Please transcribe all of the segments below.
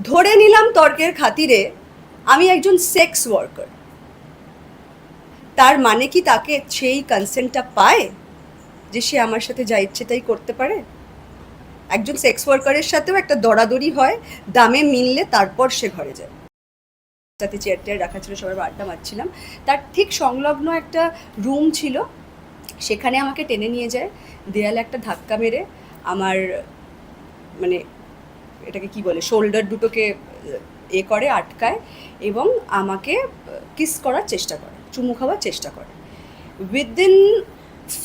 ধরে নিলাম তর্কের খাতিরে আমি একজন সেক্স ওয়ার্কার, তার মানে কি তাকে সেই কনসেন্টটা পায় যে সে আমার সাথে যা ইচ্ছে তাই করতে পারে? একজন সেক্স ওয়ার্কারের সাথেও একটা দরাদরি হয়, দামে মিললে তারপর সে ঘরে যায়। সাথে চেয়ার টেয়ার রাখা ছিল, সবার আড্ডা মারছিলাম, তার ঠিক সংলগ্ন একটা রুম ছিল, সেখানে আমাকে টেনে নিয়ে যায়, দেয়ালে একটা ধাক্কা মেরে আমার মানে এটাকে কি বলে, শোল্ডার দুটোকে করে আটকায় এবং আমাকে কিস করার চেষ্টা করে, চুমু খাওয়ার চেষ্টা করে। উইদিন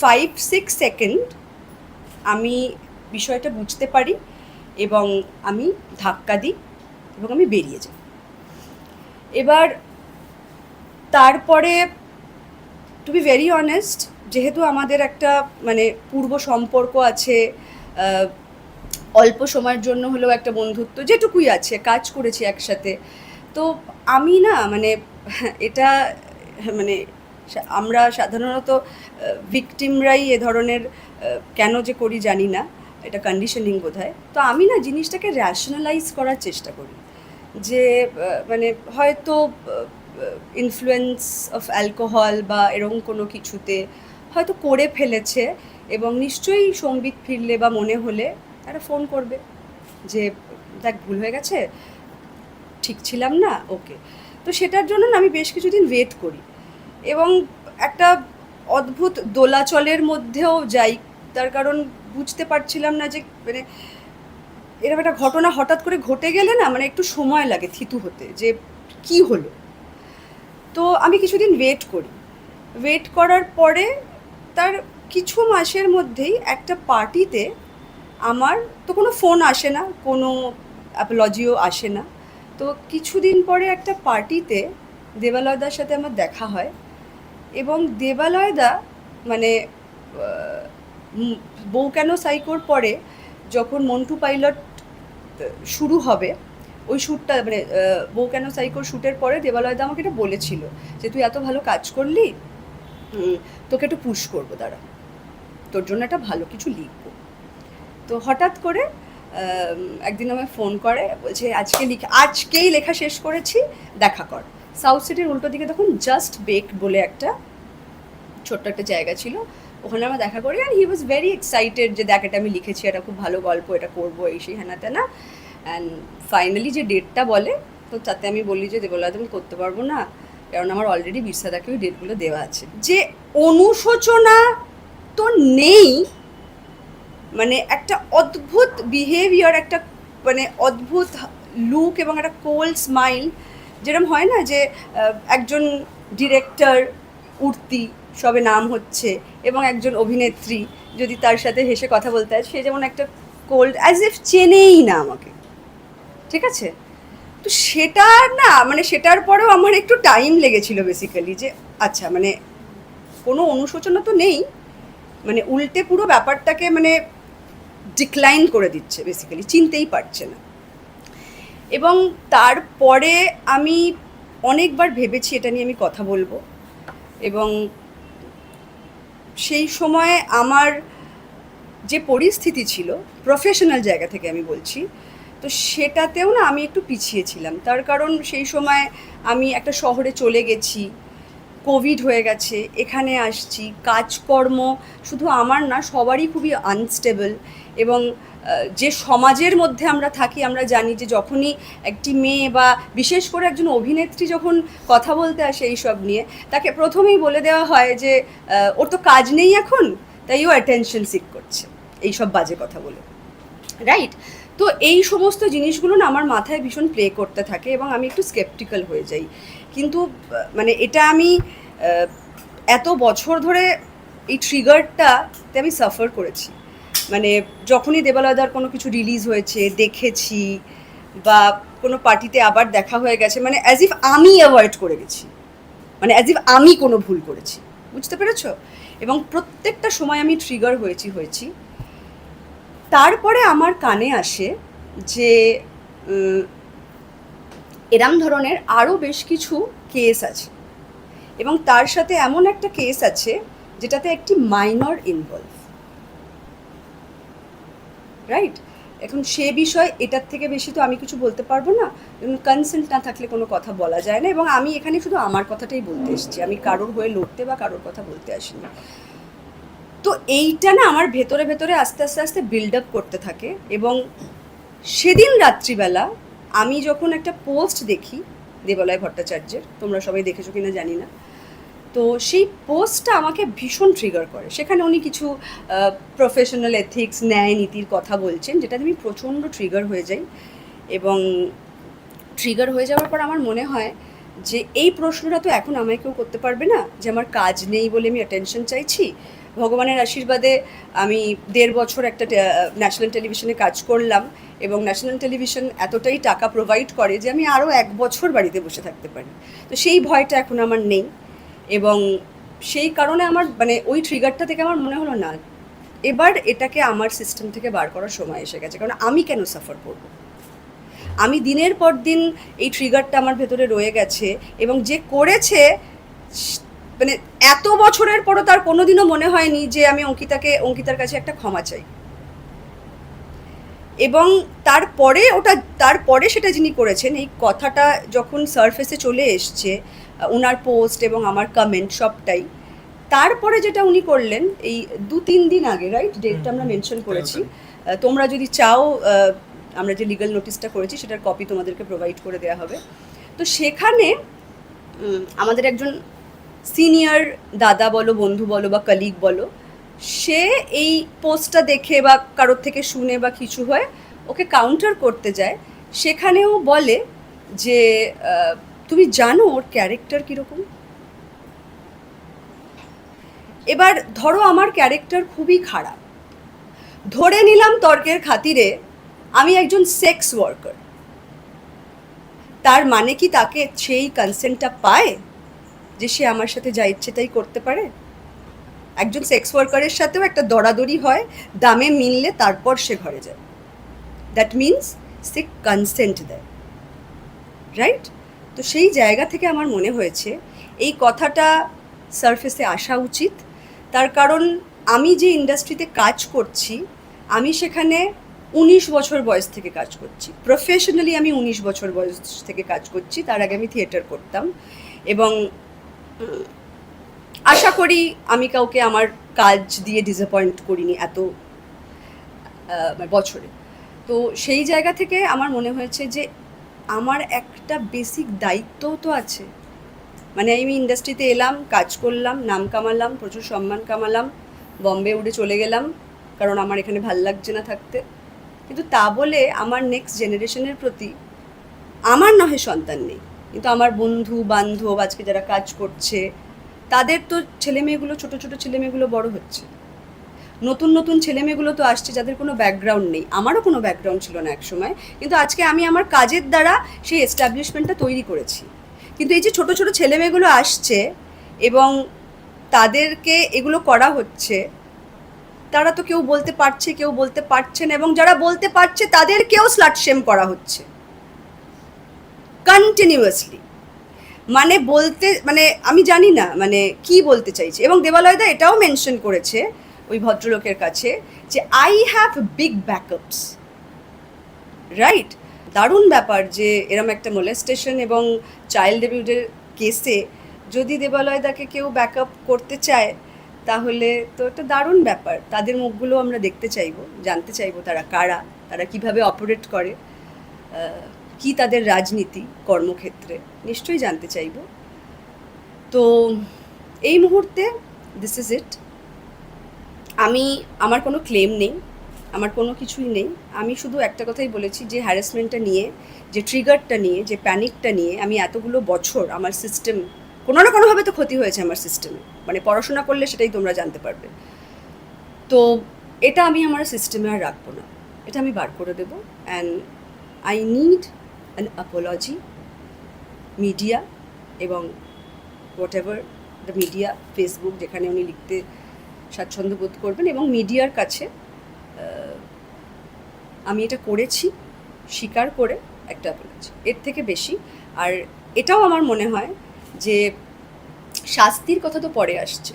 5-6 সেকেন্ড আমি বিষয়টা বুঝতে পারি এবং আমি ধাক্কা দিই এবং আমি বেরিয়ে যাই। এবার তারপরে টু বি ভেরি অনেস্ট, যেহেতু আমাদের একটা মানে পূর্ব সম্পর্ক আছে, অল্প সময়ের জন্য হলেও একটা বন্ধুত্ব যেটুকুই আছে, কাজ করেছি একসাথে, তো আমি না মানে এটা মানে আমরা সাধারণত ভিকটিমরাই এ ধরনের কেন যে করি জানি না, এটা কন্ডিশনিং বোধ হয়। তো আমি না জিনিসটাকে র্যাশনালাইজ করার চেষ্টা করি যে মানে হয়তো ইনফ্লুয়েন্স অফ অ্যালকোহল বা এরকম কোনো কিছুতে হয়তো করে ফেলেছে এবং নিশ্চয়ই সম্বিত ফিরলে বা মনে হলে একটা ফোন করবে যে দেখ ভুল হয়ে গেছে, ঠিক ছিলাম না, ওকে। তো সেটার জন্য না আমি বেশ কিছুদিন ওয়েট করি এবং একটা অদ্ভুত দোলাচলের মধ্যেও যাই, তার কারণ বুঝতে পারছিলাম না যে মানে এরকম একটা ঘটনা হঠাৎ করে ঘটে গেলে না মানে একটু সময় লাগে থিতু হতে যে কি হলো। তো আমি কিছুদিন ওয়েট করার পরে তার কিছু মাসের মধ্যেই একটা পার্টিতে আমার তো কোনো ফোন আসে না, কোনো অ্যাপোলজিও আসে না, তো কিছুদিন পরে একটা পার্টিতে দেবালয়দার সাথে আমার দেখা হয় এবং দেবালয়দা মানে বউ কেন সাইকোর পরে যখন মন্টু পাইলট শুরু হবে, ওই শ্যুটটা মানে বউ কেন সাইকোর শ্যুটের পরে দেবালয়দা আমাকে এটা বলেছিল যে তুই এত ভালো কাজ করলি, তোকে একটু পুশ করবো, দাঁড়া তোর জন্য একটা ভালো কিছু লিখবো। তো হঠাৎ করে একদিন আমায় ফোন করে, বলছে আজকেই লেখা শেষ করেছি, দেখা কর। সাউথ সিটির উল্টো দিকে তখন জাস্ট বেকড বলে একটা ছোট্ট একটা জায়গা ছিল, ওখানে আমরা দেখা করি। And he was very excited যে দেখ এটা আমি লিখেছি, এটা খুব ভালো গল্প, এটা করবো, এই সেই হ্যানা তেনা। অ্যান্ড ফাইনালি যে ডেটটা বলে, তো তাতে আমি বলি যে দেবলাদা আমি করতে পারবো না, কারণ আমার অলরেডি বিরসাদাকে ওই ডেটগুলো দেওয়া আছে। যে অনুশোচনা তো নেই, মানে একটা অদ্ভুত বিহেভিয়ার, একটা মানে অদ্ভুত লুক এবং একটা কোল্ড স্মাইল, যেরকম হয় না যে একজন ডিরেক্টর উঠতি সবে নাম হচ্ছে এবং একজন অভিনেত্রী যদি তার সাথে হেসে কথা বলতে হয়, সে যেমন একটা কোল্ড অ্যাজ ইফ চেনেই না আমাকে, ঠিক আছে? তো সেটা না মানে সেটার পরেও আমার একটু টাইম লেগেছিল বেসিক্যালি যে আচ্ছা মানে কোনো অনুশোচনা তো নেই, মানে উল্টে পুরো ব্যাপারটাকে মানে ডিক্লাইন করে দিচ্ছে, বেসিক্যালি চিনতেই পারছে না। এবং তারপরে আমি অনেকবার ভেবেছি এটা নিয়ে আমি কথা বলবো, এবং সেই সময় আমার যে পরিস্থিতি ছিল প্রফেশনাল জায়গা থেকে আমি বলছি, তো সেটাতেও না আমি একটু পিছিয়ে ছিলাম। তার কারণ সেই সময় আমি একটা শহরে চলে গেছি, কোভিড হয়ে গেছে, এখানে আসছি, কাজকর্ম শুধু আমার না সবারই খুবই আনস্টেবল, এবং যে সমাজের মধ্যে আমরা থাকি আমরা জানি যে যখনই একটি মেয়ে বা বিশেষ করে একজন অভিনেত্রী যখন কথা বলতে আসে এইসব নিয়ে, তাকে প্রথমেই বলে দেওয়া হয় যে ওর তো কাজ নেই এখন, তাই ও অ্যাটেনশন সিক করছে এইসব বাজে কথা বলে, রাইট? তো এই সমস্ত জিনিসগুলো না আমার মাথায় ভীষণ প্লে করতে থাকে এবং আমি একটু স্কেপটিক্যাল হয়ে যাই। কিন্তু মানে এটা আমি এত বছর ধরে এই ট্রিগারটাতে আমি সাফার করেছি। মানে যখনই দেবালয়দার কোনো কিছু রিলিজ হয়েছে দেখেছি, বা কোনো পার্টিতে আবার দেখা হয়ে গেছে, মানে অ্যাজ ইফ আমি অ্যাভয়েড করে গেছি, মানে অ্যাজ ইফ আমি কোনো ভুল করেছি, বুঝতে পেরেছো? এবং প্রত্যেকটা সময় আমি ট্রিগার হয়েছি। তারপরে আমার কানে আসে যে এরম ধরনের আরও বেশ কিছু কেস আছে, এবং তার সাথে এমন একটা কেস আছে যেটাতে একটি মাইনর ইনভলভ, রাইট? এখন সে বিষয় এটার থেকে বেশি তো আমি কিছু বলতে পারবো না, এবং কনসেন্ট না থাকলে কোনো কথা বলা যায় না, এবং আমি এখানে শুধু আমার কথাটাই বলতে এসেছি, আমি কারোর হয়ে লড়তে বা কারোর কথা বলতে আসিনি। তো এইটা না আমার ভেতরে ভেতরে আস্তে আস্তে আস্তে বিল্ড আপ করতে থাকে, এবং সেদিন রাত্রিবেলা আমি যখন একটা পোস্ট দেখি দেবালয় ভট্টাচার্যের, তোমরা সবাই দেখেছো কিনা জানি না, তো সেই পোস্টটা আমাকে ভীষণ ট্রিগার করে। সেখানে উনি কিছু প্রফেশনাল এথিক্স, ন্যায় নীতির কথা বলছেন, যেটাতে আমি প্রচণ্ড ট্রিগার হয়ে যাই। এবং ট্রিগার হয়ে যাওয়ার পর আমার মনে হয় যে এই প্রশ্নটা তো এখন আমায় কেউ করতে পারবে না, যে আমার কাজ নেই বলে আমি অ্যাটেনশন চাইছি। ভগবানের আশীর্বাদে আমি 1.5 বছর একটা ন্যাশনাল টেলিভিশনে কাজ করলাম, এবং ন্যাশনাল টেলিভিশন এতটাই টাকা প্রোভাইড করে যে আমি আরও 1 বছর বাড়িতে বসে থাকতে পারি। তো সেই ভয়টা এখন আমার নেই, এবং সেই কারণে আমার মানে ওই ট্রিগারটা থেকে আমার মনে হলো না, এবার এটাকে আমার সিস্টেম থেকে বার করার সময় এসে গেছে, কারণ আমি কেন সাফার করব। আমি দিনের পর দিন এই ট্রিগারটা আমার ভেতরে রয়ে গেছে, এবং যে করেছে মানে এত বছরের পরও তার কোনোদিনও মনে হয়নি যে আমি অঙ্কিতার কাছে একটা ক্ষমা চাই। এবং তারপরে সেটা যিনি করেছেন, এই কথাটা যখন সারফেসে চলে এসছে, ওনার পোস্ট এবং আমার কমেন্ট সবটাই, তারপরে যেটা উনি করলেন এই 2-3 দিন আগে, রাইট, ডেটটা আমরা মেনশন করেছি, তোমরা যদি চাও আমরা যে লিগ্যাল নোটিশটা করেছি সেটার কপি তোমাদেরকে প্রোভাইড করে দেওয়া হবে। তো সেখানে আমাদের একজন সিনিয়র দাদা বলো, বন্ধু বলো বা কলিগ বলো, সে এই পোস্টটা দেখে বা কারোর থেকে শুনে বা কিছু হয় ওকে কাউন্টার করতে যায়। সেখানেও বলে যে তুমি জানো ওর ক্যারেক্টার কীরকম। এবার ধরো আমার ক্যারেক্টার খুবই খারাপ, ধরে নিলাম তর্কের খাতিরে আমি একজন সেক্স ওয়ার্কার, তার মানে কি তাকে সেই কনসেন্টটা পায় যে সে আমার সাথে যা ইচ্ছে তাই করতে পারে? একজন সেক্স ওয়ার্কারের সাথেও একটা দরাদরি হয়, দামে মিললে তারপর সে ঘরে যায়। দ্যাট মিনস সে কনসেন্ট দেয়, রাইট? তো সেই জায়গা থেকে আমার মনে হয়েছে এই কথাটা সারফেসে আসা উচিত। তার কারণ আমি যে ইন্ডাস্ট্রিতে কাজ করছি, আমি সেখানে 19 বছর বয়স থেকে কাজ করছি, প্রফেশনালি আমি 19 বছর বয়স থেকে কাজ করছি। তার আগে আমি থিয়েটার করতাম, এবং আশা করি আমি কাউকে আমার কাজ দিয়ে ডিসঅ্যাপয়েন্ট করিনি এত বছরে। তো সেই জায়গা থেকে আমার মনে হয়েছে যে আমার একটা বেসিক দায়িত্বও তো আছে। মানে আমি ইন্ডাস্ট্রিতে এলাম, কাজ করলাম, নাম কামালাম, প্রচুর সম্মান কামালাম, বম্বে উড়ে চলে গেলাম কারণ আমার এখানে ভাল লাগছে না থাকতে। কিন্তু তা বলে আমার নেক্সট জেনারেশনের প্রতি আমার নহে সন্তান নেই, কিন্তু আমার বন্ধু বান্ধব আজকে যারা কাজ করছে তাদের তো ছেলেমেয়েগুলো, ছোটো ছোটো ছেলেমেয়েগুলো বড় হচ্ছে, নতুন নতুন ছেলেমেয়েগুলো তো আসছে যাদের কোনো ব্যাকগ্রাউন্ড নেই। আমারও কোনো ব্যাকগ্রাউন্ড ছিল না এক সময়, কিন্তু আজকে আমি আমার কাজের দ্বারা সেই এস্টাবলিশমেন্টটা তৈরি করেছি। কিন্তু এই যে ছোটো ছোটো ছেলেমেয়েগুলো আসছে এবং তাদেরকে এগুলো করা হচ্ছে, তারা তো কেউ বলতে পারছে, কেউ বলতে পারছে না, এবং যারা বলতে পারছে তাদেরকেও স্লাট শেম করা হচ্ছে কন্টিনিউয়াসলি। মানে বলতে, মানে আমি জানি না মানে কি বলতে চাইছে। এবং দেবালয়দা এটাও মেনশন করেছে ওই ভদ্রলোকের কাছে যে I have big backups, right? দারুণ ব্যাপার যে এরম একটা মোলেস্টেশন এবং চাইল্ড অ্যাবিউজের কেসে যদি দেবালয়দাকে কেউ ব্যাকআপ করতে চায়, তাহলে তো একটা দারুণ ব্যাপার। তাদের মুখগুলো আমরা দেখতে চাইবো, জানতে চাইবো তারা কারা, তারা কিভাবে অপারেট করে, কি তাদের রাজনীতি কর্মক্ষেত্রে, নিশ্চয়ই জানতে চাইব। তো এই মুহূর্তে দিস ইজ ইট। আমার কোনো ক্লেম নেই, আমার কোনো কিছুই নেই। আমি শুধু একটা কথাই বলেছি যে হ্যারাসমেন্টটা নিয়ে, যে ট্রিগারটা নিয়ে, যে প্যানিকটা নিয়ে আমি এতগুলো বছর আমার সিস্টেম কোনো না কোনোভাবে তো ক্ষতি হয়েছে আমার সিস্টেমে। মানে পড়াশোনা করলে সেটাই তোমরা জানতে পারবে। তো এটা আমি আমার সিস্টেমে আর রাখবো না, এটা আমি বার করে দেবো। And I need an apology media এবং whatever the media, Facebook, যেখানে উনি লিখতে স্বাচ্ছন্দ্য বোধ করবেন, এবং মিডিয়ার কাছে আমি এটা করেছি স্বীকার করে একটা অ্যাপোলজি, এর থেকে বেশি। আর এটাও আমার মনে হয় যে শাস্তির কথা তো পরে আসছে,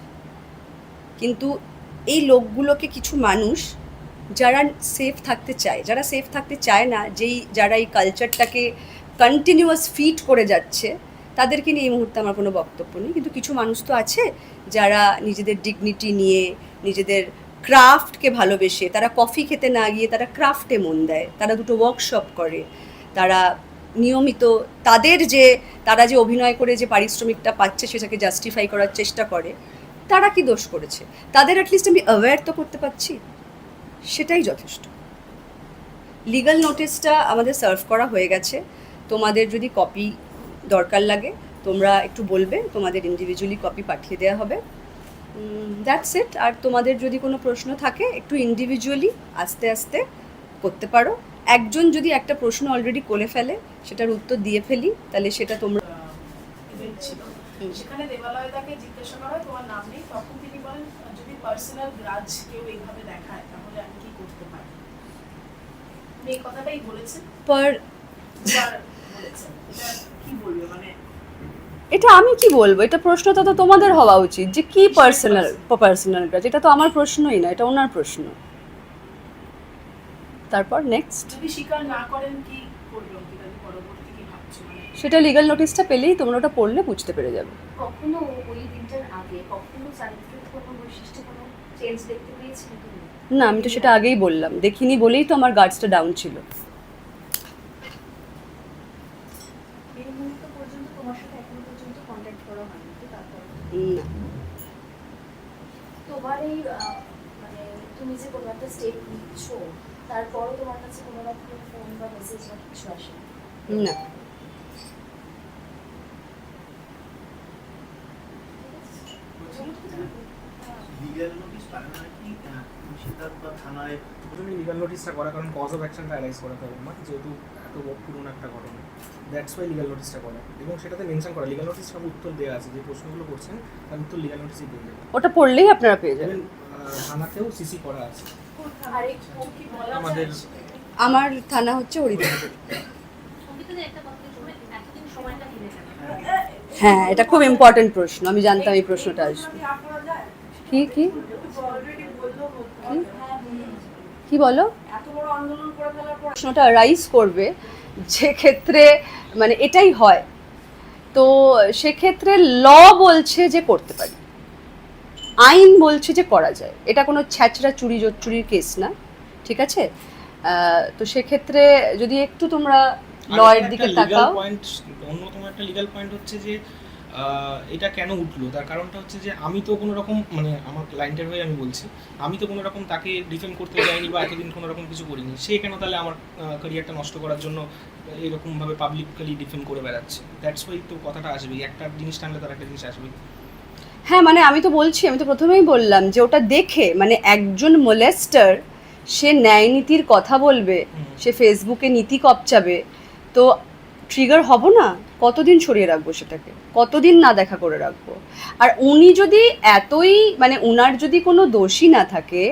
কিন্তু এই লোকগুলোকে কিছু মানুষ যারা সেফ থাকতে চায়, যারা সেফ থাকতে চায় না, যারা এই কালচারটাকে কন্টিনিউয়াস ফিট করে যাচ্ছে, তাদেরকে নিয়ে এই মুহূর্তে আমার কোনো বক্তব্য নেই। কিন্তু কিছু মানুষ তো আছে যারা নিজেদের ডিগনিটি নিয়ে, নিজেদের ক্রাফটকে ভালোবেসে, তারা কফি খেতে না গিয়ে তারা ক্রাফটে মন দেয়, তারা দুটো ওয়ার্কশপ করে, তারা নিয়মিত তারা যে অভিনয় করে যে পারিশ্রমিকটা পাচ্ছে সেটাকে জাস্টিফাই করার চেষ্টা করে, তারা কি দোষ করেছে? তাদের অ্যাটলিস্ট আমি অ্যাওয়্যার তো করতে পারছি, সেটাই যথেষ্ট। লিগ্যাল নোটিশটা আমাদের সার্ভ করা হয়ে গেছে। তোমাদের যদি কপি দরকার লাগে তোমরা একটু বলবে, তোমাদের ইন্ডিভিজুয়ালি কপি পাঠিয়ে দেওয়া হবে। That's it. আর তোমাদের যদি কোনো প্রশ্ন থাকে একটু ইন্ডিভিজুয়ালি আস্তে আস্তে করতে পারো। একজন যদি একটা প্রশ্ন অলরেডি করে ফেলে, সেটার উত্তর দিয়ে ফেলি, তাহলে সেটা তোমরা সেখানে দেবালয়দাকে জিজ্ঞাসা করা হয় তোমার নাম নেই, তখন তিনি বলেন যদি পার্সোনাল গ্রাজ কেউ এইভাবে দেখায় তাহলে আমি কি করতে পারি? এই কথাটাই বলেছেন বলেছেন। কি বলবে মানে এটা আমি কি বলবো? এটা প্রশ্নটা তো তোমাদের হওয়া উচিত যে কি পার্সোনাল গ্রাজ। এটা তো আমার প্রশ্নই না, এটা ওনার প্রশ্ন। তারপর নেক্সট, যদি স্বীকার না করেন কি করবে অঙ্কিতা, পরবর্তী কি ভাবছো? সেটা লিগ্যাল নোটিশটা পেলেই তোমরা ওটা পড়লে বুঝতে পেরে যাবে। কখনো ওই দিনটার আগে কখনো চারিত্রিক কোনো বৈশিষ্ট্য কোনো চেঞ্জ দেখতে পেয়েছেন তুমি? না, আমি তো সেটা আগেই বললাম, দেখিনি বলেই তো আমার গার্ডসটা ডাউন ছিল। এই মুহূর্ত পর্যন্ত তোমার সাথে এখনো পর্যন্ত কন্ট্যাক্ট করা হয়নি তো? তারপর না, তোমার এই মানে তুমি যে কোনো একটা স্টেপ নিচ্ছ, তারপরও তোমার কাছে কোনো রকম ফোন বা মেসেজ বা কিছু আসে না। লিগ্যাল নোটিশ পারে না কি সিদ্ধার্থ বা থানায়? প্রথমে লিগ্যাল নোটিশটা করা, কারণ কজ অফ অ্যাকশনটা অ্যারাইজ করাতে হবে আমার, যেহেতু এত পুরনো একটা ঘটনা। দ্যাটস ওয়াই লিগ্যাল নোটিশটা করা, এবং সেটাতে মেনশন করা লিগ্যাল নোটিশ সব উত্তর দেওয়া আছে, যে প্রশ্নগুলো করছেন তার উত্তর লিগ্যাল নোটিশই দিয়ে দেবে। ওটা পড়লেই আপনারা পেয়ে যাবেন। থানাতেও সিসি করা আছে আরেকটু কি বলা আমাদের। যায়? আমার থানা হচ্ছে হরিদেবপুর। হ্যাঁ, এটা খুব ইম্পর্টেন্ট প্রশ্ন, আমি জানতাম এই প্রশ্নটা আসবে। কি কি কি বলো? প্রশ্নটা রাইজ করবে যে ক্ষেত্রে মানে এটাই হয়, তো সেক্ষেত্রে ল বলছে যে করতে পারি, আইন বলছে যে করা যায়। এটা কোনো ছ্যাচড়া চুরির কেস না, ঠিক আছে? তো সেক্ষেত্রে যদি একটু তোমরা লয়ের দিকে তাকাও। অন্যতম একটা লিগ্যাল পয়েন্ট হচ্ছে যে এটা কেন উঠলো, তার কারণটা হচ্ছে যে আমি তো কোনো রকম, মানে আমার ক্লায়েন্টের হয়ে আমি বলছি, আমি তো কোনো রকম তাকে ডিফেন্ড করতে যাইনি বা এতদিন কোনো রকম কিছু করিনি। সে কেন তাহলে আমার ক্যারিয়ারটা নষ্ট করার জন্য এরকমভাবে পাবলিকলি ডিফেন্ড করে বেড়াচ্ছে? দ্যাটস ওয়াই তো কথাটা আসবেই, একটা জিনিস টানলে তার একটা জিনিস আসবেই। হ্যাঁ, মানে আমি তো প্রথমেই বললাম যে ওটা দেখে, মানে একজন মোলেস্টার সে ন্যায় নীতির কথা বলবে, সে ফেসবুকে নীতি কপচাবে, তো ট্রিগার হব না? কতদিন সরিয়ে রাখবো সেটাকে, কতদিন না দেখা করে রাখবো? আর উনি যদি এতই, মানে উনার যদি কোনো দোষী না থাকে,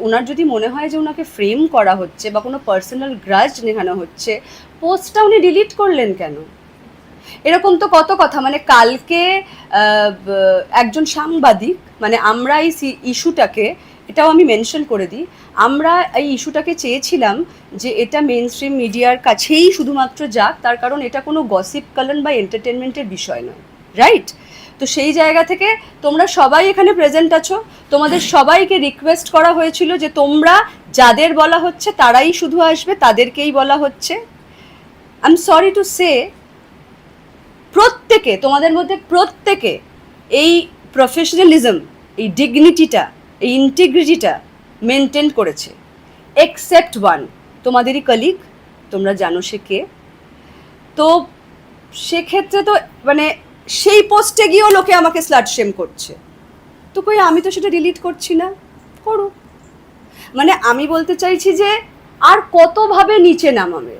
উনার যদি মনে হয় যে উনাকে ফ্রেম করা হচ্ছে বা কোনো পার্সোনাল গ্রাজ নেহানো হচ্ছে, পোস্টটা উনি ডিলিট করলেন কেন? এরকম তো কত কথা। মানে কালকে একজন সাংবাদিক, মানে আমরা এই ইস্যুটাকে, এটাও আমি মেনশন করে দিই, আমরা এই ইস্যুটাকে চেয়েছিলাম যে এটা মেন স্ট্রিম মিডিয়ার কাছেই শুধুমাত্র যাক, তার কারণ এটা কোনো গসিপ কলন বা এন্টারটেনমেন্টের বিষয় নয়, রাইট? তো সেই জায়গা থেকে তোমরা সবাই এখানে প্রেজেন্ট আছো, তোমাদের সবাইকে রিকোয়েস্ট করা হয়েছিল যে তোমরা যাদের বলা হচ্ছে তারাই শুধু আসবে, তাদেরকেই বলা হচ্ছে। I am sorry to say, প্রত্যেকে, তোমাদের মধ্যে প্রত্যেকে এই প্রফেশনালিজম, এই ডিগনিটিটা, এই ইন্টিগ্রিটিটা মেনটেন করেছে, এক্সেপ্ট ওয়ান, তোমাদেরই কলিগ, তোমরা জানো সে কে। তো সেক্ষেত্রে তো মানে সেই পোস্টে গিয়েও লোকে আমাকে স্লাট শেম করছে, তো কই আমি তো সেটা ডিলিট করছি না, করুক। মানে আমি বলতে চাইছি যে আর কতভাবে নিচে নামাবে?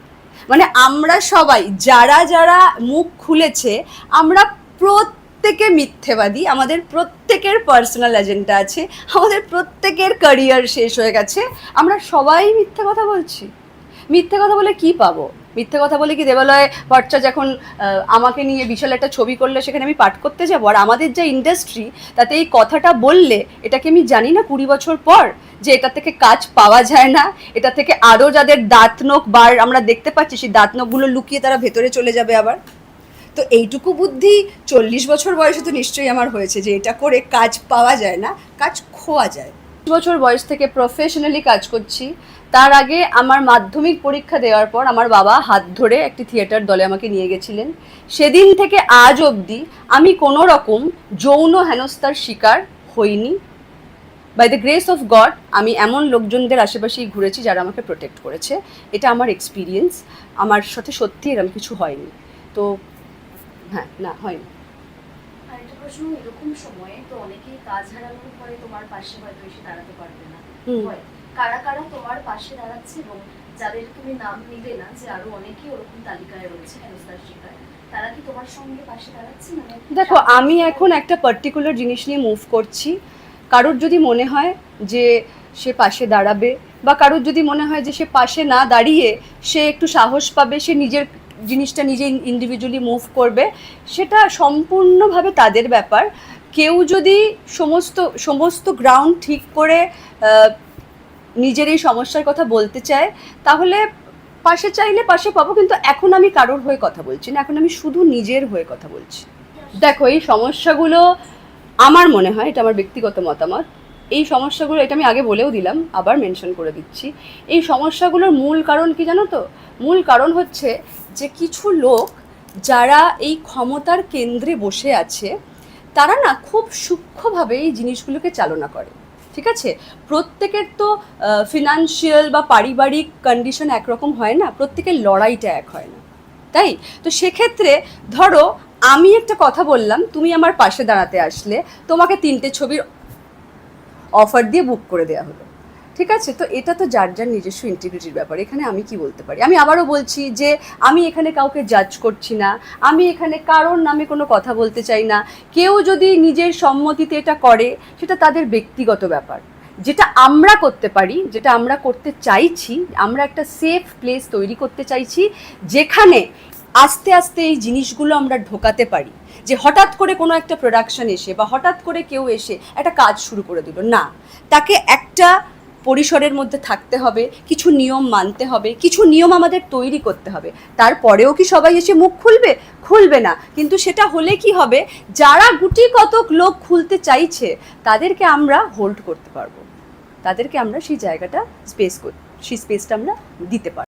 মানে আমরা সবাই যারা যারা মুখ খুলেছে, আমরা প্রত্যেকে মিথ্যেবাদী, আমাদের প্রত্যেকের পার্সোনাল এজেন্ডা আছে, আমাদের প্রত্যেকের ক্যারিয়ার শেষ হয়ে গেছে, আমরা সবাই মিথ্যে কথা বলছি। মিথ্যে কথা বলে কি পাবো? মিথ্যে কথা বলে কি দেবালয় ভট্টাচার্য যখন আমাকে নিয়ে বিশাল একটা ছবি করলে সেখানে আমি পাঠ করতে যাবো? আর আমাদের যে ইন্ডাস্ট্রি, তাতে এই কথাটা বললে এটাকে আমি জানি না 20 বছর পর যে এটা থেকে কাজ পাওয়া যায় না, এটা থেকে আরও যাদের দাঁত নখ বার আমরা দেখতে পাচ্ছি সেই দাঁত নখগুলো লুকিয়ে তারা ভেতরে চলে যাবে আবার। তো এইটুকু বুদ্ধি 40 বছর বয়সে তো নিশ্চয়ই আমার হয়েছে যে এটা করে কাজ পাওয়া যায় না, কাজ খোয়া যায়। 20 বছর বয়স থেকে প্রফেশনালি কাজ করছি। তার আগে আমার মাধ্যমিক পরীক্ষা দেওয়ার পর আমার বাবা হাত ধরে একটি থিয়েটার দলে আমাকে নিয়ে গেছিলেন। সেদিন থেকে আজ অবধি আমি কোনো রকম যৌন হেনস্থার শিকার হইনি। By the grace of God আমি এমন লোকজনদের আশেপাশেই ঘুরেছি যারা আমাকে প্রোটেক্ট করেছে। এটা আমার এক্সপিরিয়েন্স, আমার সাথে সত্যি এরকম কিছু হয়নি। তো হ্যাঁ, না হয়নি। আর একটা প্রশ্ন, এরকম সময়ে তো অনেকেই কাজ হারানোর পরে তোমার পাশে হয়তো এসে দাঁড়াতে পারবে না, হয় কারা কারা তোমার পাশে দাঁড়াচ্ছে এবং যাদের তুমি নাম নিবে না, যে আরো অনেকেই ওরকম তালিকায় রয়েছে হেনস্থার শিকার, তারা কি তোমার সঙ্গে পাশে দাঁড়াচ্ছে? মানে দেখো, আমি এখন একটা পার্টিকুলার জিনিস নিয়ে মুভ করছি। কারোর যদি মনে হয় যে সে পাশে দাঁড়াবে, বা কারোর যদি মনে হয় যে সে পাশে না দাঁড়িয়ে সে একটু সাহস পাবে, সে নিজের জিনিসটা নিজে ইন্ডিভিজুয়ালি মুভ করবে, সেটা সম্পূর্ণভাবে তাদের ব্যাপার। কেউ যদি সমস্ত গ্রাউন্ড ঠিক করে নিজের এই সমস্যার কথা বলতে চায়, তাহলে পাশে চাইলে পাশে পাবো। কিন্তু এখন আমি কারোর হয়ে কথা বলছি না, এখন আমি শুধু নিজের হয়ে কথা বলছি। দেখো, এই সমস্যাগুলো আমার মনে হয়, এটা আমার ব্যক্তিগত মতামত, এই সমস্যাগুলো, এটা আমি আগে বলেও দিলাম, আবার মেনশন করে দিচ্ছি, এই সমস্যাগুলোর মূল কারণ কি জানো তো? মূল কারণ হচ্ছে যে কিছু লোক যারা এই ক্ষমতার কেন্দ্রে বসে আছে, তারা না খুব সূক্ষ্মভাবে এই জিনিসগুলোকে চালনা করে। ঠিক আছে, প্রত্যেকের তো ফিনান্সিয়াল বা পারিবারিক কন্ডিশন একরকম হয় না, প্রত্যেকের লড়াইটা এক হয় না, তাই তো সেক্ষেত্রে ধরো আমি একটা কথা বললাম, তুমি আমার পাশে দাঁড়াতে আসলে, তোমাকে 3টে ছবির অফার দিয়ে বুক করে দেওয়া হলো। ঠিক আছে, তো এটা তো যার যার নিজস্ব ইন্টিগ্রিটির ব্যাপার। এখানে আমি কি বলতে পারি? আমি আবারও বলছি যে আমি এখানে কাউকে জাজ করছি না, আমি এখানে কারোর নামে কোনো কথা বলতে চাই না। কেউ যদি নিজের সম্মতিতে এটা করে, সেটা তাদের ব্যক্তিগত ব্যাপার। যেটা আমরা করতে পারি, যেটা আমরা করতে চাইছি, আমরা একটা সেফ প্লেস তৈরি করতে চাইছি যেখানে আস্তে আস্তে এই জিনিসগুলো আমরা ঢোকাতে পারি। যে হঠাৎ করে কোনো একটা প্রোডাকশন এসে বা হঠাৎ করে কেউ এসে একটা কাজ শুরু করে দিল না, তাকে একটা পরিসরের মধ্যে থাকতে হবে, কিছু নিয়ম মানতে হবে, কিছু নিয়ম আমাদের তৈরি করতে হবে। তারপরেও কি সবাই এসে মুখ খুলবে? খুলবে না। কিন্তু সেটা হলে কি হবে, যারা গুটি কতক লোক খুলতে চাইছে তাদেরকে আমরা হোল্ড করতে পারবো, তাদেরকে আমরা সেই জায়গাটা সেই স্পেসটা আমরা দিতে পারবো।